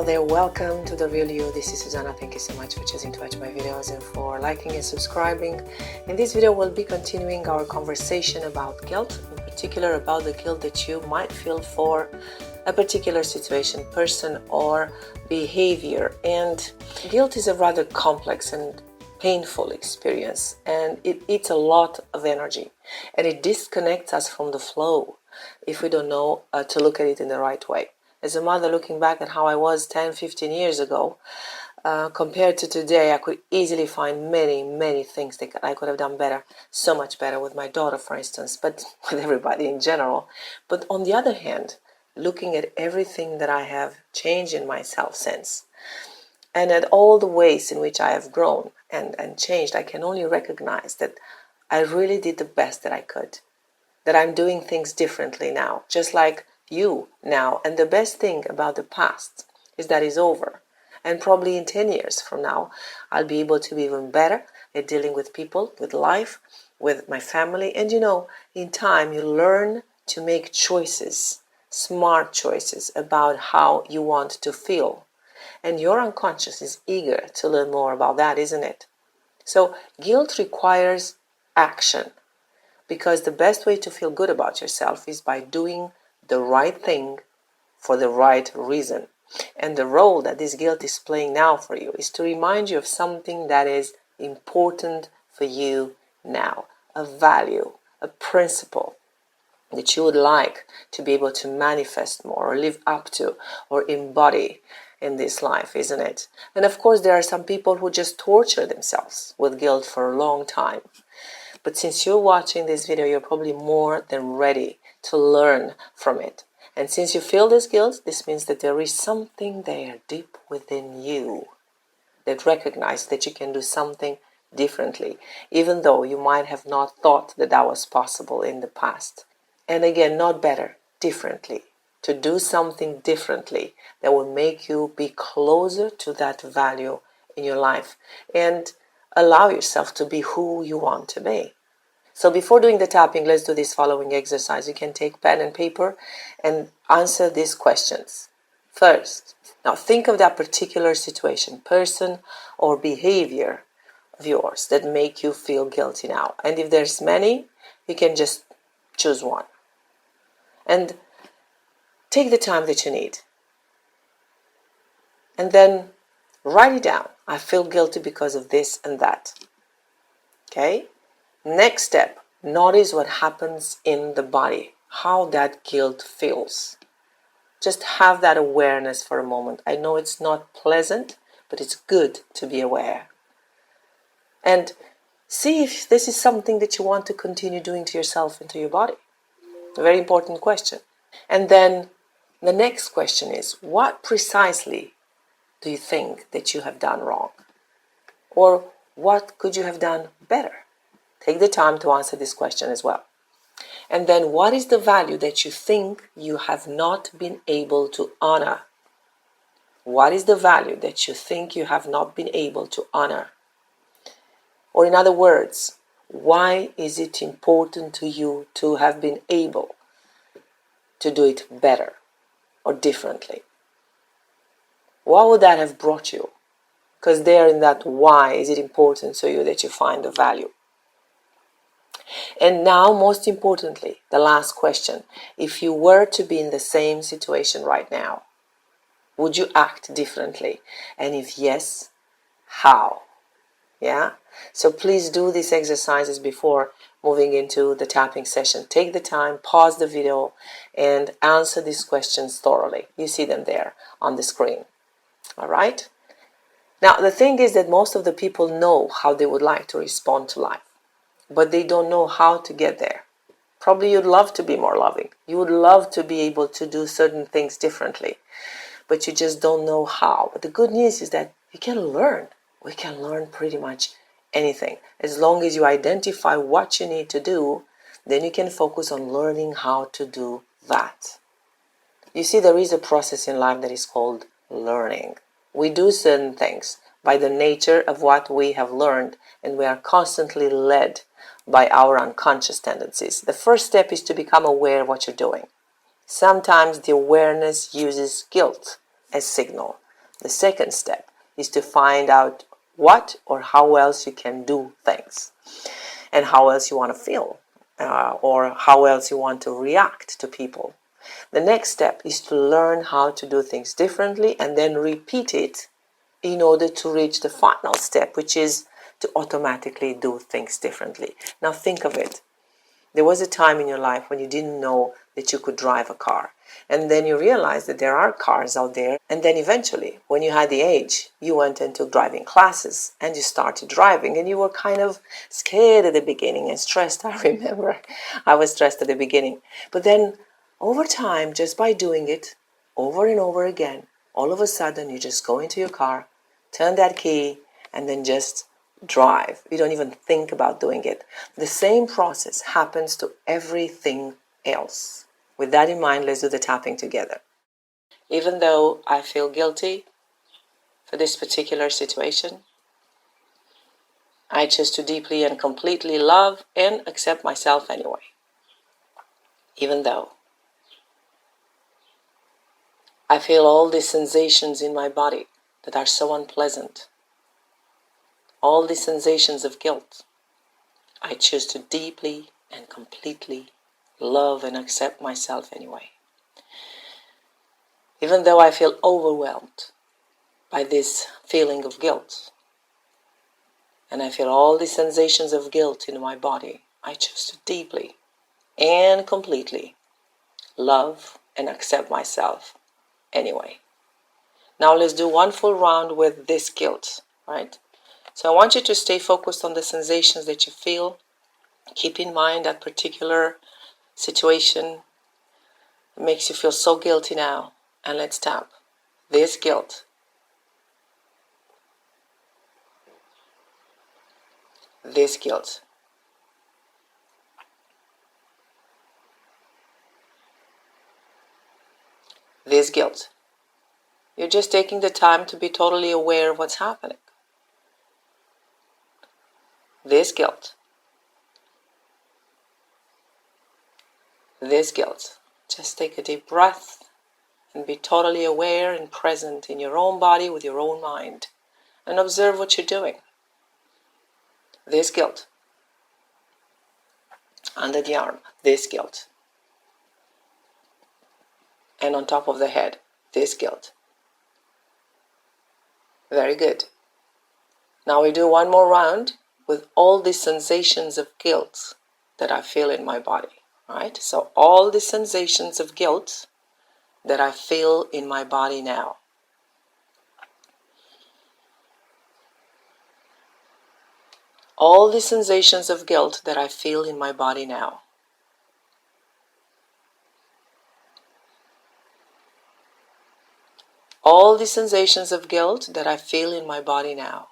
Hello there, welcome to The Real You. This is Susanna. Thank you so much for choosing to watch my videos and for liking and subscribing. In this video, we'll be continuing our conversation about guilt, in particular about the guilt that you might feel for a particular situation, person, or behavior. And guilt is a rather complex and painful experience, and it eats a lot of energy, and it disconnects us from the flow if we don't know to look at it in the right way. As a mother, looking back at how I was 10, 15 years ago, compared to today, I could easily find many things that I could have done better, so much better with my daughter, for instance, but with everybody in general. But on the other hand, looking at everything that I have changed in myself since, and at all the ways in which I have grown and changed, I can only recognize that I really did the best that I could, that I'm doing things differently now, just like you now. And the best thing about the past is that it's over, and probably in 10 years from now I'll be able to be even better at dealing with people, with life, with my family. And in time you learn to make choices, smart choices about how you want to feel, and your unconscious is eager to learn more about that, isn't it? So guilt requires action, because the best way to feel good about yourself is by doing the right thing for the right reason. And the role that this guilt is playing now for you is to remind you of something that is important for you now, a value, a principle that you would like to be able to manifest more or live up to or embody in this life, isn't it? And of course, there are some people who just torture themselves with guilt for a long time. But since you're watching this video, you're probably more than ready to learn from it. And since you feel this guilt, this means that there is something there deep within you that recognizes that you can do something differently, even though you might have not thought that that was possible in the past. And again, not better, differently. To do something differently that will make you be closer to that value in your life and allow yourself to be who you want to be. So before doing the tapping, let's do this following exercise. You can take pen and paper and answer these questions. First, now think of that particular situation, person, or behavior of yours that make you feel guilty now. And if there's many, you can just choose one. And take the time that you need. And then write it down. I feel guilty because of this and that. Okay? Next step, notice what happens in the body, how that guilt feels. Just have that awareness for a moment. I know it's not pleasant, but it's good to be aware. And see if this is something that you want to continue doing to yourself and to your body. A very important question. And then the next question is, what precisely do you think that you have done wrong? Or what could you have done better? Take the time to answer this question as well. And then what is the value that you think you have not been able to honor? What is the value that you think you have not been able to honor? Or in other words, why is it important to you to have been able to do it better or differently? What would that have brought you? Because there in that why is it important to you that you find the value. And now, most importantly, the last question. If you were to be in the same situation right now, would you act differently? And if yes, how? Yeah? So please do these exercises before moving into the tapping session. Take the time, pause the video, and answer these questions thoroughly. You see them there on the screen. All right? Now, the thing is that most of the people know how they would like to respond to life, but they don't know how to get there. Probably you'd love to be more loving. You would love to be able to do certain things differently, but you just don't know how. But the good news is that you can learn. We can learn pretty much anything. As long as you identify what you need to do, then you can focus on learning how to do that. You see, there is a process in life that is called learning. We do certain things by the nature of what we have learned, and we are constantly led by our unconscious tendencies. The first step is to become aware of what you're doing. Sometimes the awareness uses guilt as signal. The second step is to find out what or how else you can do things, and how else you want to feel, or how else you want to react to people. The next step is to learn how to do things differently and then repeat it in order to reach the final step, which is to automatically do things differently. Now think of it. There was a time in your life when you didn't know that you could drive a car. And then you realized that there are cars out there. And then eventually, when you had the age, you went into driving classes and you started driving. And you were kind of scared at the beginning and stressed. I remember I was stressed at the beginning. But then over time, just by doing it over and over again, all of a sudden you just go into your car, turn that key, and then just drive. You don't even think about doing it. The same process happens to everything else. With that in mind, let's do the tapping together. Even though I feel guilty for this particular situation, I choose to deeply and completely love and accept myself anyway. Even though I feel all these sensations in my body that are so unpleasant, all these sensations of guilt, I choose to deeply and completely love and accept myself anyway. Even though I feel overwhelmed by this feeling of guilt, and I feel all the sensations of guilt in my body, I choose to deeply and completely love and accept myself anyway. Now let's do one full round with this guilt, right? So I want you to stay focused on the sensations that you feel. Keep in mind that particular situation makes you feel so guilty now. And let's tap this guilt. This guilt. This guilt. You're just taking the time to be totally aware of what's happening. This guilt. This guilt. Just take a deep breath and be totally aware and present in your own body with your own mind. And observe what you're doing. This guilt. Under the arm. This guilt. And on top of the head. This guilt. Very good. Now we do one more round with all the sensations of guilt that I feel in my body. Right? So all the sensations of guilt that I feel in my body now. All the sensations of guilt that I feel in my body now. All the sensations of guilt that I feel in my body now.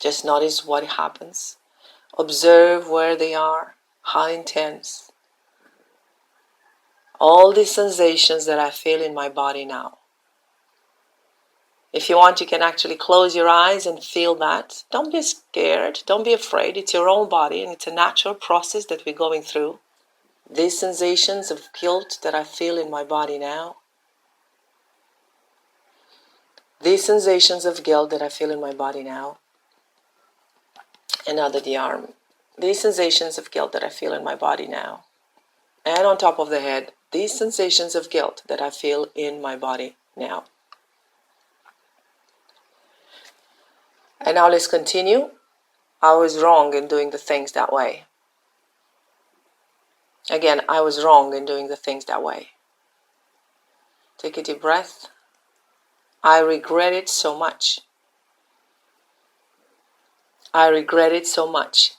Just notice what happens. Observe where they are, how intense. All the sensations that I feel in my body now. If you want, you can actually close your eyes and feel that. Don't be scared. Don't be afraid. It's your own body and it's a natural process that we're going through. These sensations of guilt that I feel in my body now. These sensations of guilt that I feel in my body now. And under the arm. These sensations of guilt that I feel in my body now. And on top of the head. These sensations of guilt that I feel in my body now. And now let's continue. I was wrong in doing the things that way. Again, I was wrong in doing the things that way. Take a deep breath. I regret it so much. I regret it so much.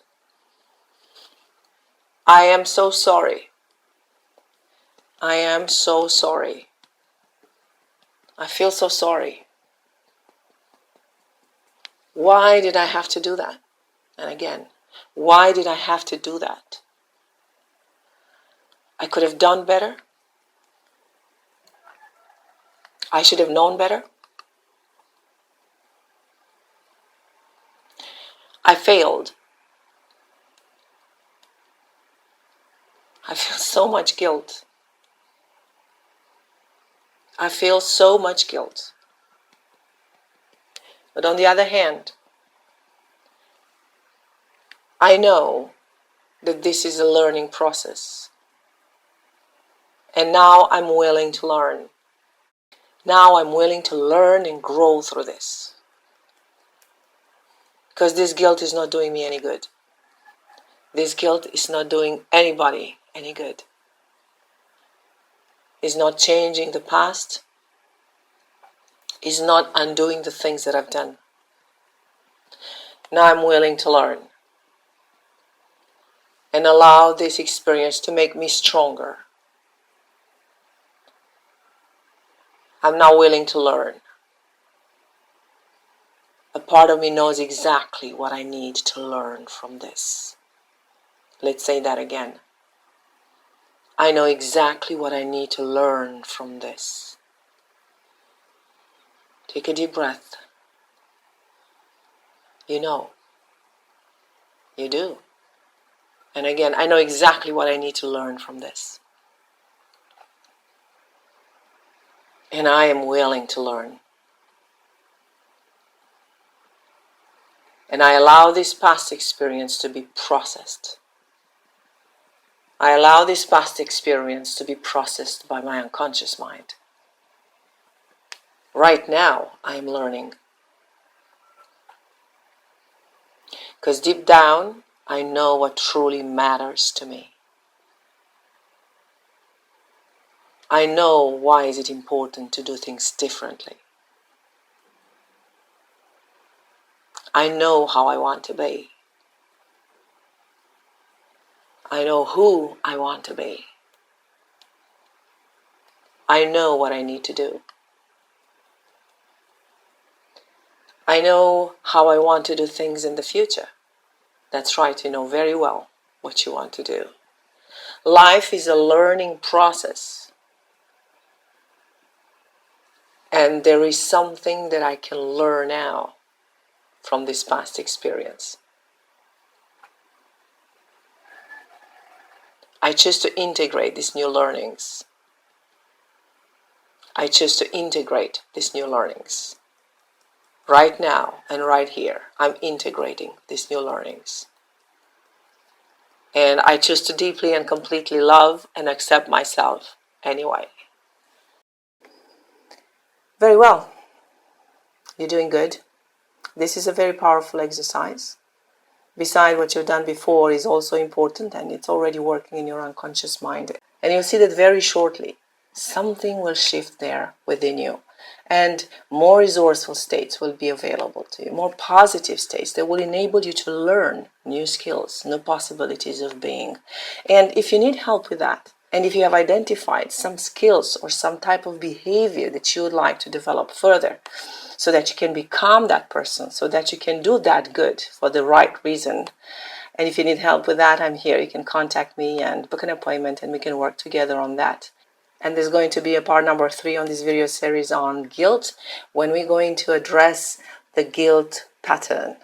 I am so sorry. I am so sorry. I feel so sorry. Why did I have to do that? And again, why did I have to do that? I could have done better. I should have known better. I failed. I feel so much guilt. I feel so much guilt. But on the other hand, I know that this is a learning process. And now I'm willing to learn. Now I'm willing to learn and grow through this. Because this guilt is not doing me any good. This guilt is not doing anybody any good. It's not changing the past. It's not undoing the things that I've done. Now I'm willing to learn. And allow this experience to make me stronger. I'm now willing to learn. A part of me knows exactly what I need to learn from this. Let's say that again. I know exactly what I need to learn from this. Take a deep breath. You know. You do. And again, I know exactly what I need to learn from this. And I am willing to learn. And I allow this past experience to be processed. I allow this past experience to be processed by my unconscious mind. Right now, I am learning. Because deep down, I know what truly matters to me. I know why is it important to do things differently. I know how I want to be. I know who I want to be. I know what I need to do. I know how I want to do things in the future. That's right, you know very well what you want to do. Life is a learning process. And there is something that I can learn now from this past experience. I choose to integrate these new learnings. I choose to integrate these new learnings. Right now and right here, I'm integrating these new learnings. And I choose to deeply and completely love and accept myself anyway. Very well. You're doing good. This is a very powerful exercise. Besides what you've done before is also important, and it's already working in your unconscious mind. And you'll see that very shortly, something will shift there within you. And more resourceful states will be available to you, more positive states that will enable you to learn new skills, new possibilities of being. And if you need help with that, and if you have identified some skills or some type of behavior that you would like to develop further, so that you can become that person, so that you can do that good for the right reason. And if you need help with that, I'm here. You can contact me and book an appointment and we can work together on that. And there's going to be a part number 3 on this video series on guilt, when we're going to address the guilt pattern.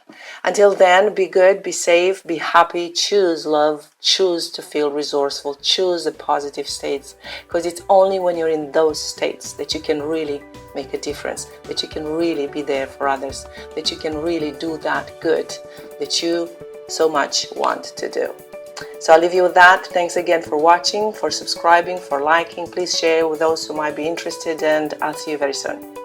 Until then, be good, be safe, be happy, choose love, choose to feel resourceful, choose the positive states, because it's only when you're in those states that you can really make a difference, that you can really be there for others, that you can really do that good that you so much want to do. So I'll leave you with that. Thanks again for watching, for subscribing, for liking. Please share with those who might be interested, and I'll see you very soon.